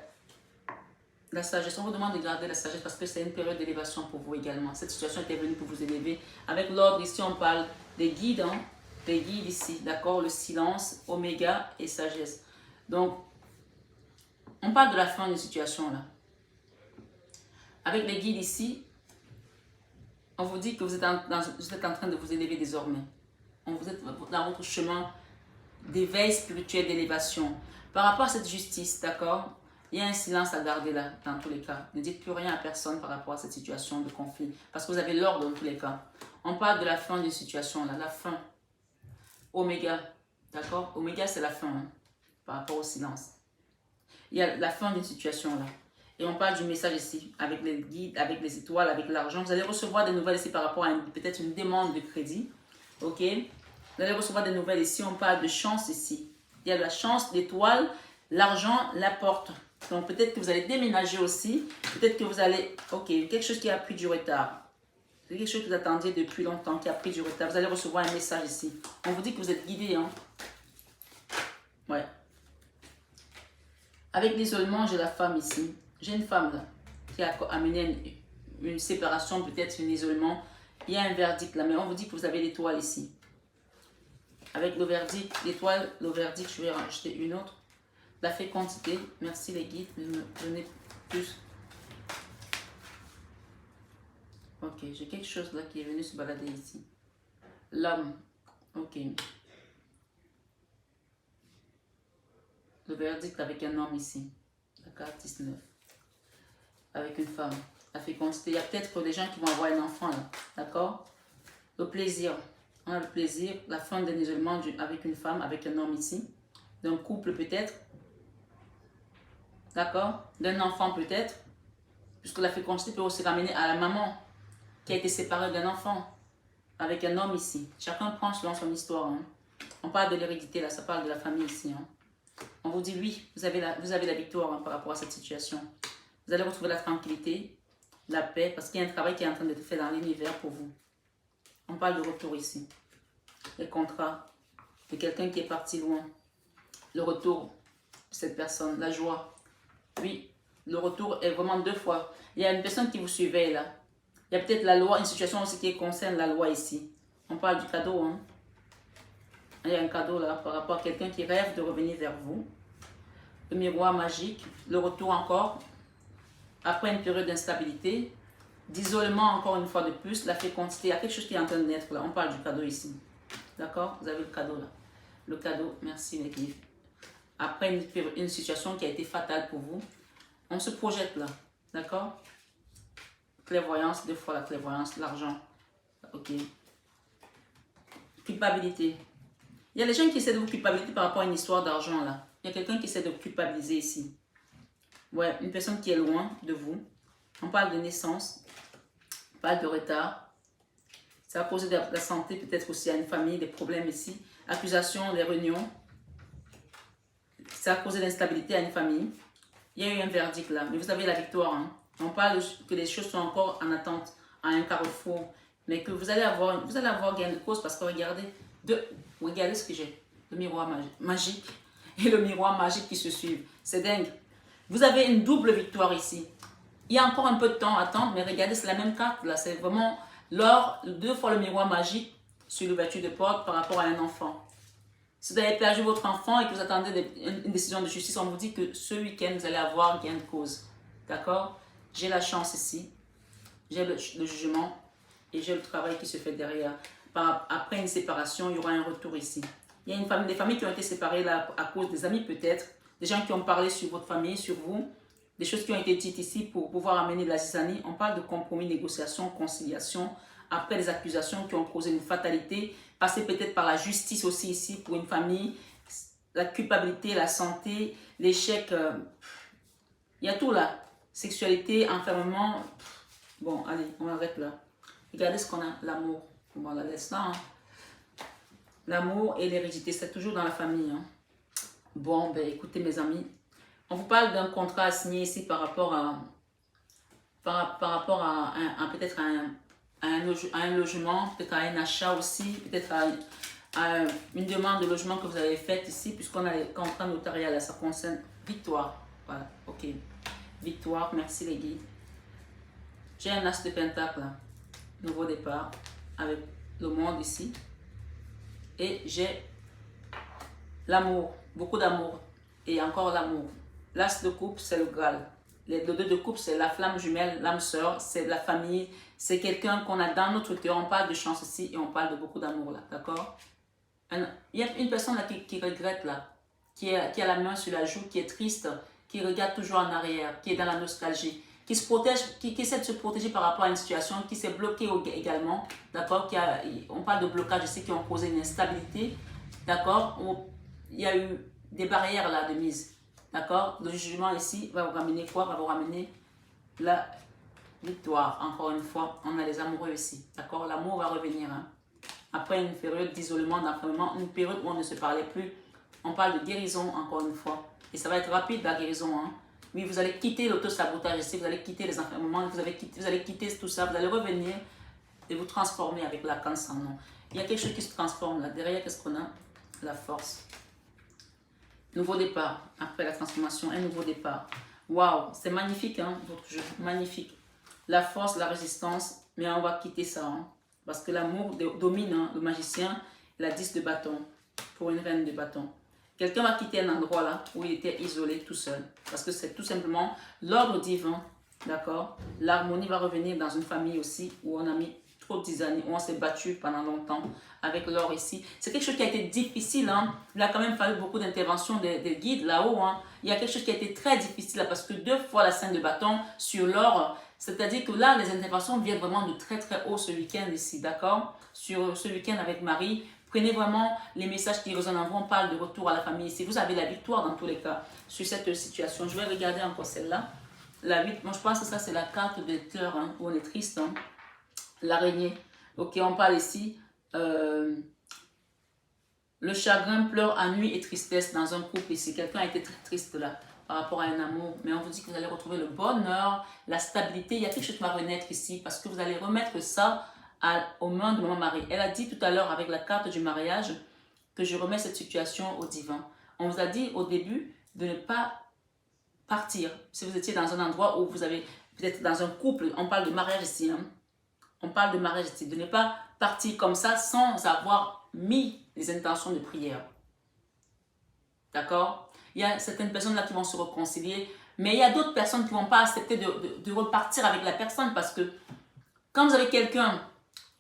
La sagesse, on vous demande de garder la sagesse parce que c'est une période d'élévation pour vous également. Cette situation était venue pour vous élever. Avec l'ordre, ici, on parle des guides, hein, des guides ici, d'accord? Le silence, oméga et sagesse. Donc, on parle de la fin d'une situation là. Avec les guides ici, on vous dit que vous êtes en train de vous élever désormais. Vous êtes dans votre chemin d'éveil spirituel, d'élévation. Par rapport à cette justice, d'accord? Il y a un silence à garder là, dans tous les cas. Ne dites plus rien à personne par rapport à cette situation de conflit. Parce que vous avez l'ordre dans tous les cas. On parle de la fin d'une situation là, la fin. Oméga, d'accord? Oméga, c'est la fin, hein, par rapport au silence. Il y a la fin d'une situation là. Et on parle du message ici, avec les guides, avec les étoiles, avec l'argent. Vous allez recevoir des nouvelles ici par rapport à peut-être une demande de crédit. Ok? Vous allez recevoir des nouvelles ici. On parle de chance ici. Il y a la chance, l'étoile, l'argent, la porte. Donc peut-être que vous allez déménager aussi. Peut-être que vous allez... Ok, quelque chose qui a pris du retard. C'est quelque chose que vous attendiez depuis longtemps, qui a pris du retard. Vous allez recevoir un message ici. On vous dit que vous êtes guidé. Hein? Ouais. Avec l'isolement, j'ai la femme ici. J'ai une femme là, qui a amené une séparation, peut-être un isolement. Il y a un verdict là, mais on vous dit que vous avez l'étoile ici. Avec le verdict, l'étoile, le verdict, je vais en rajouter une autre. La fécondité, merci les guides de me donner plus. Ok, j'ai quelque chose là qui est venu se balader ici. L'homme, ok. Le verdict avec un homme ici. La carte 19. Avec une femme. La fécondité, il y a peut-être des gens qui vont avoir un enfant là, d'accord? Le plaisir, on a le plaisir, la fin d'un isolement avec une femme, avec un homme ici. D'un couple peut-être. D'accord? D'un enfant peut-être. Puisque la fécondité peut aussi ramener à la maman qui a été séparée d'un enfant. Avec un homme ici. Chacun prend selon son histoire. Hein. On parle de l'hérédité là, ça parle de la famille ici. Hein. On vous dit oui, vous avez la victoire hein, par rapport à cette situation. Vous allez retrouver la tranquillité, la paix, parce qu'il y a un travail qui est en train d'être fait dans l'univers pour vous. On parle de retour ici. Les contrats de quelqu'un qui est parti loin. Le retour de cette personne, la joie. Oui, le retour est vraiment deux fois. Il y a une personne qui vous surveille là. Il y a peut-être la loi, une situation aussi qui concerne la loi ici. On parle du cadeau. Hein. Il y a un cadeau là par rapport à quelqu'un qui rêve de revenir vers vous. Le miroir magique, le retour encore. Après une période d'instabilité, d'isolement encore une fois de plus, la fécondité, il y a quelque chose qui est en train de naître là. On parle du cadeau ici. D'accord? Vous avez le cadeau là. Le cadeau, merci les guides. Après une situation qui a été fatale pour vous, on se projette là. D'accord? Clairvoyance, deux fois la clairvoyance, l'argent. Ok. Culpabilité. Il y a des gens qui essaient de vous culpabiliser par rapport à une histoire d'argent là. Il y a quelqu'un qui essaie de vous culpabiliser ici. Ouais, une personne qui est loin de vous. On parle de naissance. On parle de retard. Ça a causé de la santé peut-être aussi à une famille, des problèmes ici. Accusation, des réunions. Ça a causé l'instabilité à une famille. Il y a eu un verdict là, mais vous avez la victoire. Hein. On parle que les choses sont encore en attente, à un carrefour, mais que vous allez avoir gain de cause parce que regardez ce que j'ai, le miroir magique et le miroir magique qui se suivent. C'est dingue. Vous avez une double victoire ici. Il y a encore un peu de temps à attendre, mais regardez, c'est la même carte là. C'est vraiment l'or, deux fois le miroir magique sur l'ouverture de porte par rapport à un enfant. Si vous avez perdu votre enfant et que vous attendez une décision de justice, on vous dit que ce week-end, vous allez avoir gain de cause. D'accord? J'ai la chance ici. J'ai le jugement et j'ai le travail qui se fait derrière. Après une séparation, il y aura un retour ici. Il y a des familles qui ont été séparées là à cause des amis peut-être, des gens qui ont parlé sur votre famille, sur vous, des choses qui ont été dites ici pour pouvoir amener de la zizanie. On parle de compromis, négociation, conciliation, après les accusations qui ont causé une fatalité, passer peut-être par la justice aussi ici pour une famille, la culpabilité, la santé, l'échec, il y a tout là. Sexualité, enfermement. Bon, allez, on arrête là. Regardez ce qu'on a, l'amour. Bon, on la laisse là. Hein. L'amour et l'hérédité, c'est toujours dans la famille. Hein. Bon, ben écoutez mes amis, on vous parle d'un contrat à signer ici par rapport à peut-être à un logement, peut-être à un achat aussi, peut-être à une demande de logement que vous avez faite ici, puisqu'on a les contrats notariales, là, ça concerne victoire. Voilà, ok. Victoire, merci les guides. J'ai un as de pentacle, là. Nouveau départ, avec le monde ici. Et j'ai l'amour, beaucoup d'amour. Et encore l'amour. L'as de coupe, c'est le Graal. Le 2 de coupe, c'est la flamme jumelle, l'âme sœur, c'est la famille. C'est quelqu'un qu'on a dans notre cœur. On parle de chance ici et on parle de beaucoup d'amour là, d'accord? Il y a une personne là qui regrette là, qui a la main sur la joue, qui est triste, qui regarde toujours en arrière, qui est dans la nostalgie, qui se protège, qui essaie de se protéger par rapport à une situation, qui s'est bloqué également, d'accord? On parle de blocage ici qui ont causé une instabilité, d'accord? Il y a eu des barrières là de mise, d'accord? Le jugement ici va vous ramener quoi? Va vous ramener la victoire. Encore une fois, on a les amoureux ici, d'accord? L'amour va revenir, hein? Après une période d'isolement, d'enfermement, une période où on ne se parlait plus, on parle de guérison encore une fois. Et ça va être rapide la guérison. Hein. Oui, vous allez quitter l'autosabotage ici, vous allez quitter les enfermements, vous allez quitter tout ça, vous allez revenir et vous transformer avec l'arcane sans nom. Il y a quelque chose qui se transforme là. Derrière, qu'est-ce qu'on a? La force. Nouveau départ. Après la transformation, un nouveau départ. Waouh, c'est magnifique, hein, votre jeu. Magnifique. La force, la résistance, mais on va quitter ça. Hein. Parce que l'amour domine, hein, le magicien, la 10 de bâton pour une reine de bâton. Quelqu'un va quitter un endroit là où il était isolé tout seul. Parce que c'est tout simplement l'ordre divin, d'accord? L'harmonie va revenir dans une famille aussi où on a mis trop d'années, où on s'est battu pendant longtemps avec l'or ici. C'est quelque chose qui a été difficile, hein? Il a quand même fallu beaucoup d'intervention des guides là-haut. Hein? Il y a quelque chose qui a été très difficile là, parce que 2 fois la scène de bâton sur l'or. C'est-à-dire que là, les interventions viennent vraiment de très très haut ce week-end ici, d'accord? Sur ce week-end avec Marie, prenez vraiment les messages qui résonnent en vous. On parle de retour à la famille ici. Vous avez la victoire dans tous les cas sur cette situation. Je vais regarder encore celle-là. La 8, moi je pense que ça c'est la carte de cœur, hein, où on est triste. Hein. L'araignée. Ok, on parle ici. Le chagrin pleure ennui et tristesse dans un couple ici. Quelqu'un a été très triste là par rapport à un amour, mais on vous dit que vous allez retrouver le bonheur, la stabilité. Il y a quelque chose qui va renaître ici parce que vous allez remettre ça aux mains de Maman Marie. Elle a dit tout à l'heure avec la carte du mariage que je remets cette situation au divin. On vous a dit au début de ne pas partir. Si vous étiez dans un endroit où vous avez, peut-être dans un couple, on parle de mariage ici, hein. On parle de mariage ici, de ne pas partir comme ça sans avoir mis les intentions de prière. D'accord? Il y a certaines personnes là qui vont se réconcilier, mais il y a d'autres personnes qui ne vont pas accepter de repartir avec la personne parce que quand vous avez quelqu'un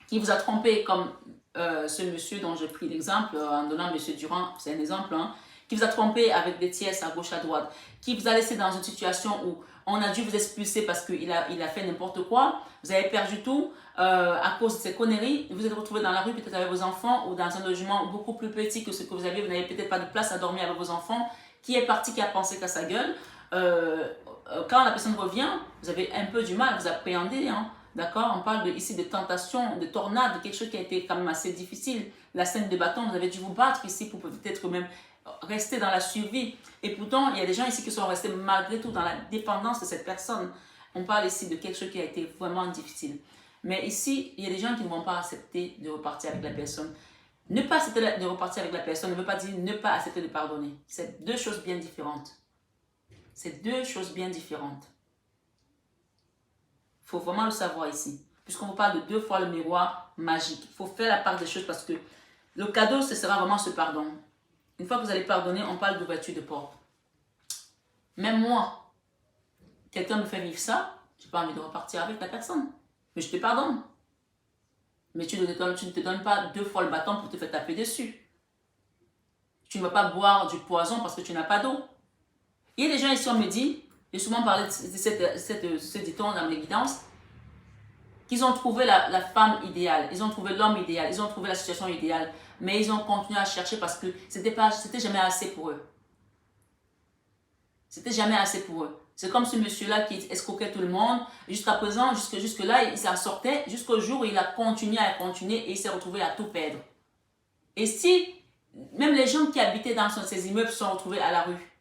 qui vous a trompé, comme ce monsieur dont j'ai pris l'exemple, en donnant monsieur Durand, c'est un exemple, hein, qui vous a trompé avec des tiesses à gauche, à droite, qui vous a laissé dans une situation où on a dû vous expulser parce qu'il a fait n'importe quoi, vous avez perdu tout à cause de ces conneries, vous êtes retrouvé dans la rue peut-être avec vos enfants ou dans un logement beaucoup plus petit que ce que vous n'avez peut-être pas de place à dormir avec vos enfants, qui est parti, qui a pensé qu'à sa gueule. Quand la personne revient, vous avez un peu du mal, vous appréhendez, hein. D'accord? On parle ici de tentation, de tornade, de quelque chose qui a été quand même assez difficile. La scène de bâton, vous avez dû vous battre ici pour peut-être même rester dans la survie. Et pourtant, il y a des gens ici qui sont restés malgré tout dans la dépendance de cette personne. On parle ici de quelque chose qui a été vraiment difficile. Mais ici, il y a des gens qui ne vont pas accepter de repartir avec la personne. Ne pas accepter de repartir avec la personne ne veut pas dire ne pas accepter de pardonner. C'est deux choses bien différentes. C'est deux choses bien différentes. Il faut vraiment le savoir ici. Puisqu'on vous parle de 2 fois le miroir magique. Il faut faire la part des choses parce que le cadeau, ce sera vraiment ce pardon. Une fois que vous allez pardonner, on parle d'ouverture de porte. Même moi, quelqu'un me fait vivre ça, je n'ai pas envie de repartir avec la personne. Mais je te pardonne. Mais tu ne te donnes pas 2 fois le bâton pour te faire taper dessus. Tu ne vas pas boire du poison parce que tu n'as pas d'eau. Il y a des gens ici, on me dit, j'ai souvent parlé de ce dit-on dans l'évidence, qu'ils ont trouvé la femme idéale, ils ont trouvé l'homme idéal, ils ont trouvé la situation idéale, mais ils ont continué à chercher parce que c'était jamais assez pour eux. C'était jamais assez pour eux. C'est comme ce monsieur-là qui escroquait tout le monde. Jusqu'à présent, jusque-là, il s'en sortait jusqu'au jour où il a continué et il s'est retrouvé à tout perdre. Et si, même les gens qui habitaient dans ces immeubles se sont retrouvés à la rue,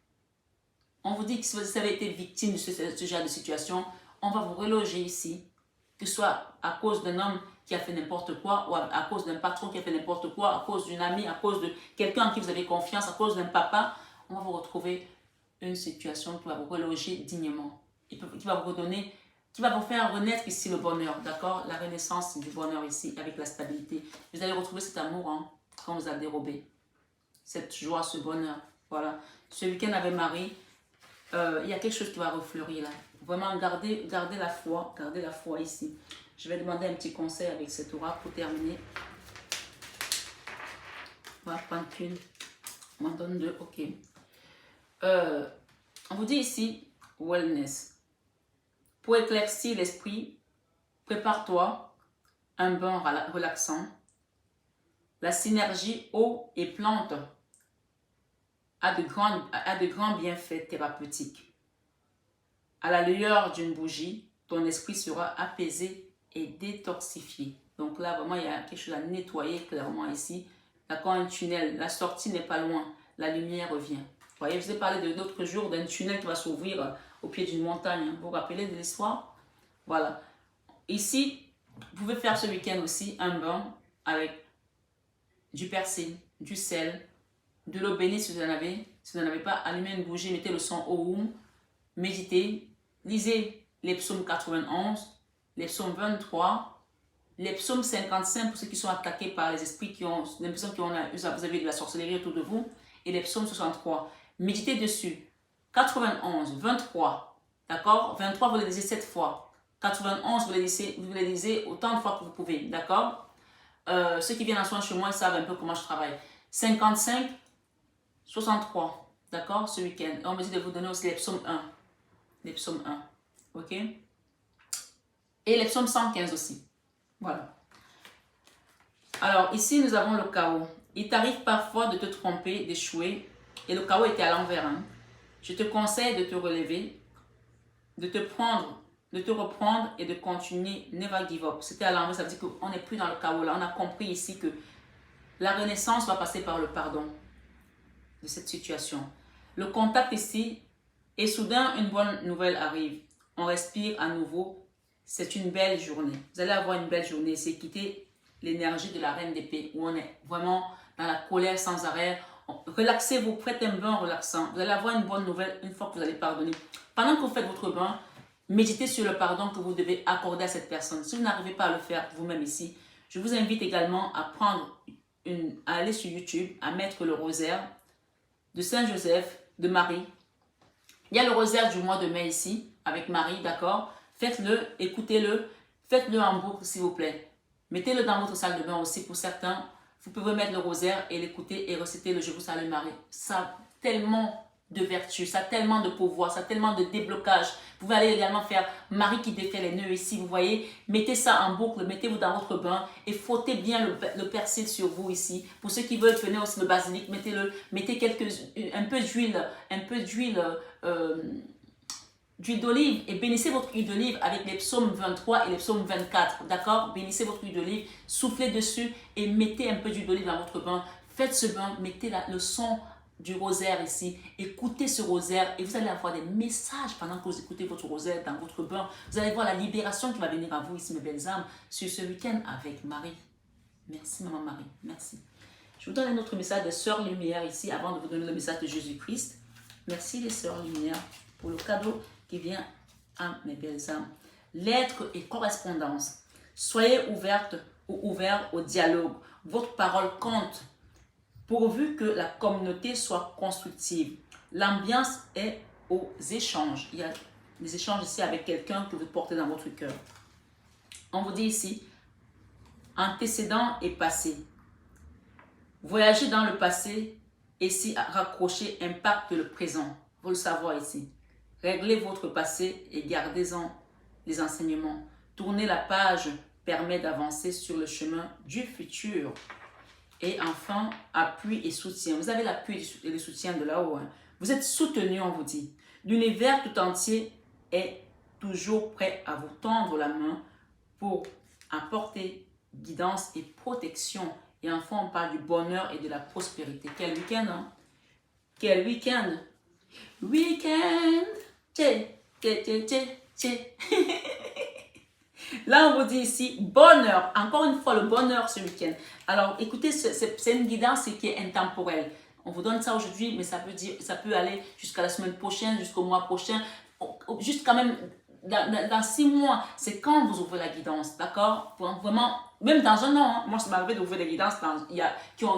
on vous dit que si vous avez été victime de ce genre de situation, on va vous reloger ici, que ce soit à cause d'un homme qui a fait n'importe quoi, ou à cause d'un patron qui a fait n'importe quoi, à cause d'une amie, à cause de quelqu'un en qui vous avez confiance, à cause d'un papa, on va vous retrouver une situation qui va vous reloger dignement, et qui va vous redonner, qui va vous faire renaître ici le bonheur, d'accord? La renaissance du bonheur ici, avec la stabilité. Vous allez retrouver cet amour qu'on vous a dérobé, cette joie, ce bonheur, voilà. Ce week-end avec Marie, il y a quelque chose qui va refleurir là. Vraiment, gardez la foi ici. Je vais demander un petit conseil avec cette aura pour terminer. On va prendre qu'une. On m'en donne 2, ok. On vous dit ici, wellness. Pour éclaircir l'esprit, prépare-toi un bain relaxant. La synergie eau et plante a de grands bienfaits thérapeutiques. À la lueur d'une bougie, ton esprit sera apaisé et détoxifié. Donc là, vraiment, il y a quelque chose à nettoyer clairement ici. D'accord, un tunnel, la sortie n'est pas loin, la lumière revient. Vous voyez, je vous ai parlé d'autres jours d'un tunnel qui va s'ouvrir au pied d'une montagne. Vous vous rappelez de l'histoire? Voilà. Ici, vous pouvez faire ce week-end aussi un bain avec du persil, du sel, de l'eau bénite si vous en avez. Si vous n'en avez pas, allumez une bougie, mettez le son Om, méditez, lisez les psaumes 91, les psaumes 23, les psaumes 55 pour ceux qui sont attaqués par les esprits qui ont l'impression vous avez de la sorcellerie autour de vous, et les psaumes 63. Méditez dessus. 91, 23, d'accord? 23, vous les lisez 7 fois. 91, vous les lisez autant de fois que vous pouvez, d'accord? Ceux qui viennent en soins chez moi, ils savent un peu comment je travaille. 55, 63, d'accord, ce week-end. Et on me dit de vous donner aussi les psaumes 1. Les psaumes 1, ok? Et les psaumes 115 aussi. Voilà. Alors, ici, nous avons le chaos. Il t'arrive parfois de te tromper, d'échouer, et le chaos était à l'envers. Hein. Je te conseille de te relever, de te reprendre et de continuer. Never give up. C'était à l'envers, ça veut dire qu'on n'est plus dans le chaos là. On a compris ici que la renaissance va passer par le pardon de cette situation. Le contact ici, et soudain, une bonne nouvelle arrive. On respire à nouveau. C'est une belle journée. Vous allez avoir une belle journée. C'est quitter l'énergie de la reine d'épée, où on est vraiment dans la colère sans arrêt. Relaxez-vous, faites un bain relaxant. Vous allez avoir une bonne nouvelle une fois que vous allez pardonner. Pendant que vous faites votre bain, méditez sur le pardon que vous devez accorder à cette personne. Si vous n'arrivez pas à le faire vous-même ici, je vous invite également à aller sur YouTube, à mettre le rosaire de Saint-Joseph, de Marie. Il y a le rosaire du mois de mai ici, avec Marie, d'accord? Faites-le, écoutez-le, faites-le en boucle s'il vous plaît. Mettez-le dans votre salle de bain aussi pour certains. Vous pouvez mettre le rosaire et l'écouter et reciter le Je vous salue Marie. Ça a tellement de vertu, ça a tellement de pouvoir, ça a tellement de déblocage. Vous pouvez aller également faire Marie qui défait les nœuds ici, vous voyez. Mettez ça en boucle, mettez-vous dans votre bain et frottez bien le persil sur vous ici. Pour ceux qui veulent tenir aussi le basilic, mettez-le, mettez un peu d'huile d'olive et bénissez votre huile d'olive avec les psaumes 23 et les psaumes 24, d'accord? Bénissez votre huile d'olive, soufflez dessus et mettez un peu d'huile d'olive dans votre bain. Faites ce bain, mettez le son du rosaire ici, écoutez ce rosaire et vous allez avoir des messages pendant que vous écoutez votre rosaire dans votre bain. Vous allez voir la libération qui va venir à vous ici, mes belles âmes, sur ce week-end avec Marie. Merci, Maman Marie, merci. Je vous donne un autre message de Sœurs Lumière ici, avant de vous donner le message de Jésus-Christ. Merci les Sœurs Lumière pour le cadeau qui vient à mes belles âmes. Lettres et correspondance. Soyez ouvertes ou ouverts au dialogue. Votre parole compte. pourvu que la communauté soit constructive. L'ambiance est aux échanges. Il y a des échanges ici avec quelqu'un que vous portez dans votre cœur. On vous dit ici, antécédent et passé. Voyager dans le passé et s'y raccrocher impacte le présent. Vous le savez ici. Réglez votre passé et gardez-en les enseignements. Tourner la page permet d'avancer sur le chemin du futur. Et enfin, appui et soutien. Vous avez l'appui et le soutien de là-haut. Hein. Vous êtes soutenu, on vous dit. L'univers tout entier est toujours prêt à vous tendre la main pour apporter guidance et protection. Et enfin, on parle du bonheur et de la prospérité. Quel week-end, hein? Quel week-end! Week-end! Tché, tché, tché, tché, tché. Là, on vous dit ici, bonheur. Encore une fois, le bonheur ce week-end. Alors, écoutez, c'est une guidance qui est intemporelle. On vous donne ça aujourd'hui, mais ça peut aller jusqu'à la semaine prochaine, jusqu'au mois prochain, jusqu'à même dans 6 mois. C'est quand vous ouvrez la guidance, d'accord? Vraiment, même dans un an. Hein. Moi, ça m'est arrivé d'ouvrir des guidances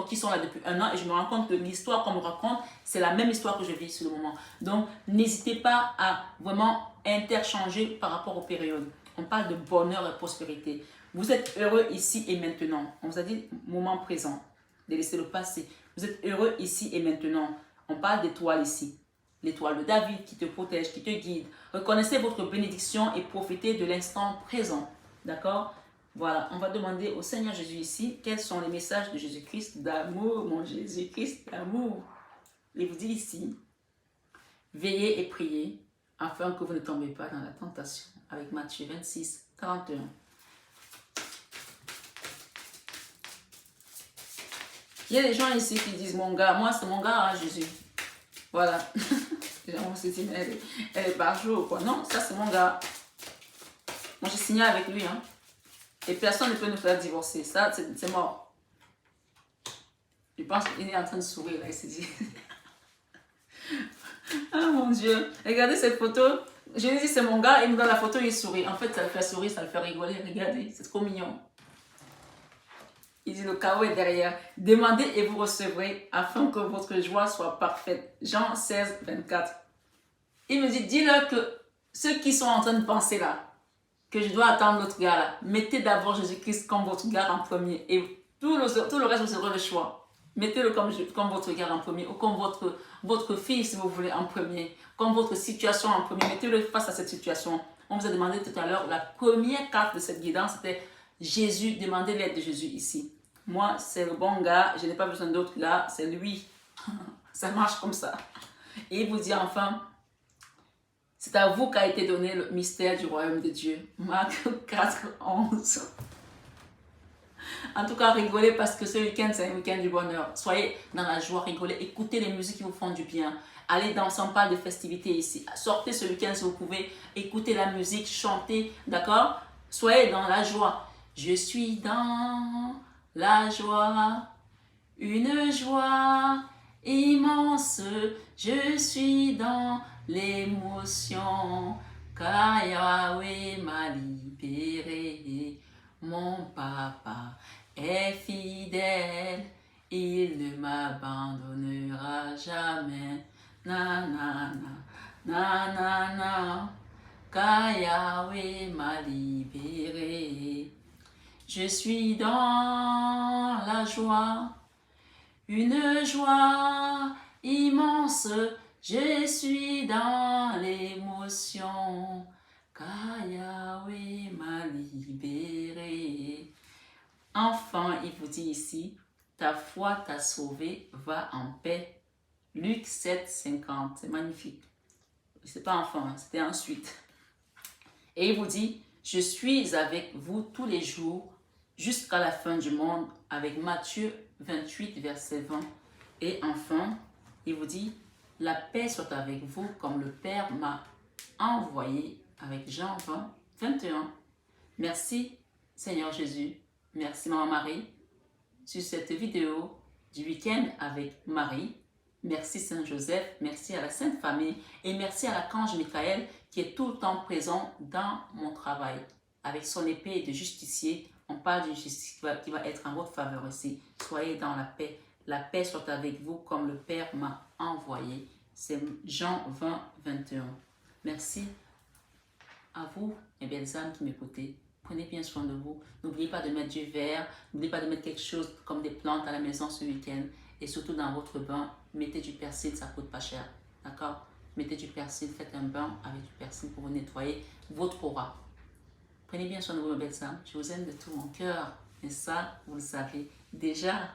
qui sont là depuis 1 an et je me rends compte que l'histoire qu'on me raconte, c'est la même histoire que je vis sur le moment. Donc, n'hésitez pas à vraiment interchanger par rapport aux périodes. On parle de bonheur et prospérité. Vous êtes heureux ici et maintenant. On vous a dit moment présent, de laisser le passé. Vous êtes heureux ici et maintenant. On parle d'étoile ici. L'étoile de David qui te protège, qui te guide. Reconnaissez votre bénédiction et profitez de l'instant présent. D'accord? Voilà, on va demander au Seigneur Jésus ici, quels sont les messages de Jésus-Christ d'amour, mon Jésus-Christ d'amour. Il vous dit ici, veillez et priez afin que vous ne tombez pas dans la tentation. Avec Matthieu 26, 41. Il y a des gens ici qui disent, mon gars, moi c'est mon gars, hein, Jésus. Voilà. Les gens vont se dire, elle est par jour, quoi. Non, ça c'est mon gars. Moi j'ai signé avec lui, hein. Et personne ne peut nous faire divorcer. Ça, c'est mort. Je pense qu'il est en train de sourire, là, il se dit. Ah mon Dieu. Regardez cette photo. Je lui dis, c'est mon gars, il me donne la photo, il sourit. En fait, ça le fait sourire, ça le fait rigoler. Regardez, c'est trop mignon. Il dit, le chaos est derrière. Demandez et vous recevrez afin que votre joie soit parfaite. Jean 16, 24. Il me dit, dis-leur que ceux qui sont en train de penser là, que je dois attendre l'autre gars là, mettez d'abord Jésus-Christ comme votre gars en premier. Et tout le reste, vous aurez le choix. Mettez-le comme votre gars en premier, ou comme votre fille, si vous voulez, en premier. Comme votre situation en premier. Mettez-le face à cette situation. On vous a demandé tout à l'heure, la première carte de cette guidance, c'était Jésus. Demandez l'aide de Jésus ici. Moi, c'est le bon gars. Je n'ai pas besoin d'autre gars. C'est lui. Ça marche comme ça. Et il vous dit enfin, c'est à vous qu'a été donné le mystère du royaume de Dieu. Marc 4, 11. En tout cas, rigolez parce que ce week-end, c'est un week-end du bonheur. Soyez dans la joie, rigolez, écoutez les musiques qui vous font du bien. Allez danser, on parle de festivités ici. Sortez ce week-end si vous pouvez, écoutez la musique, chantez, d'accord? Soyez dans la joie. Je suis dans la joie, une joie immense. Je suis dans l'émotion, car Yahweh m'a libéré. Mon papa est fidèle, il ne m'abandonnera jamais. Na na na, na na na, car Yahweh m'a libéré. Je suis dans la joie, une joie immense. Je suis dans l'émotion, car Yahweh m'a libéré. Enfin, il vous dit ici, ta foi t'a sauvé, va en paix. Luc 7, 50. C'est magnifique. C'est pas enfin, c'était ensuite. Et il vous dit, je suis avec vous tous les jours jusqu'à la fin du monde, avec Matthieu 28, verset 20. Et enfin, il vous dit, la paix soit avec vous comme le Père m'a envoyé, avec Jean 20, 21. Merci Seigneur Jésus, merci Maman Marie, sur cette vidéo du week-end avec Marie. Merci Saint-Joseph, merci à la Sainte Famille et merci à l'archange Michael qui est tout le temps présent dans mon travail. Avec son épée de justicier, on parle d'une justice qui va être en votre faveur aussi. Soyez dans la paix, La paix soit avec vous comme le Père m'a envoyé. C'est Jean 20, 21. Merci à vous, mes belles âmes qui m'écoutez. Prenez bien soin de vous. N'oubliez pas de mettre du verre. N'oubliez pas de mettre quelque chose comme des plantes à la maison ce week-end. Et surtout dans votre bain, mettez du persil, ça ne coûte pas cher. D'accord? Mettez du persil, faites un bain avec du persil pour nettoyer votre aura. Prenez bien soin de vous, mes belles âmes. Je vous aime de tout mon cœur. Et ça, vous le savez déjà.